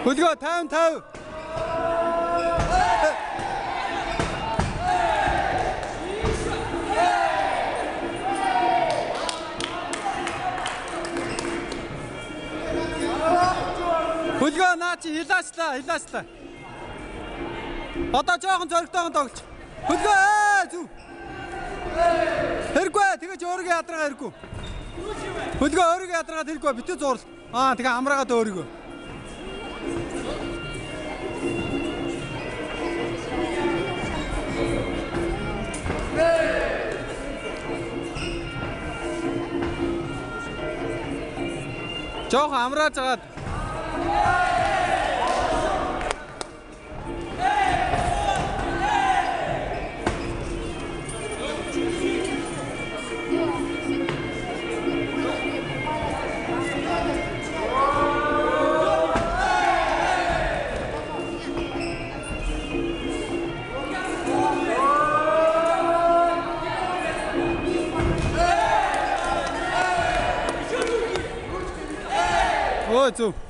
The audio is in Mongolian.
Хөдгөө 55. Хөдгөө наа чи хилаачлаа. Одоо жоохон зоригтойгон тоглож. Хөдгөө зүв. Хэрэггүй тэгэж өөрийгөө ядрага хэрэггүй. Хөдгөө өөрийгөө ядрагаад хэрэггүй битүү зуурал. Тэгээ амраагаад өөрийгөө. Жоохон амрааж агаад. Ой зү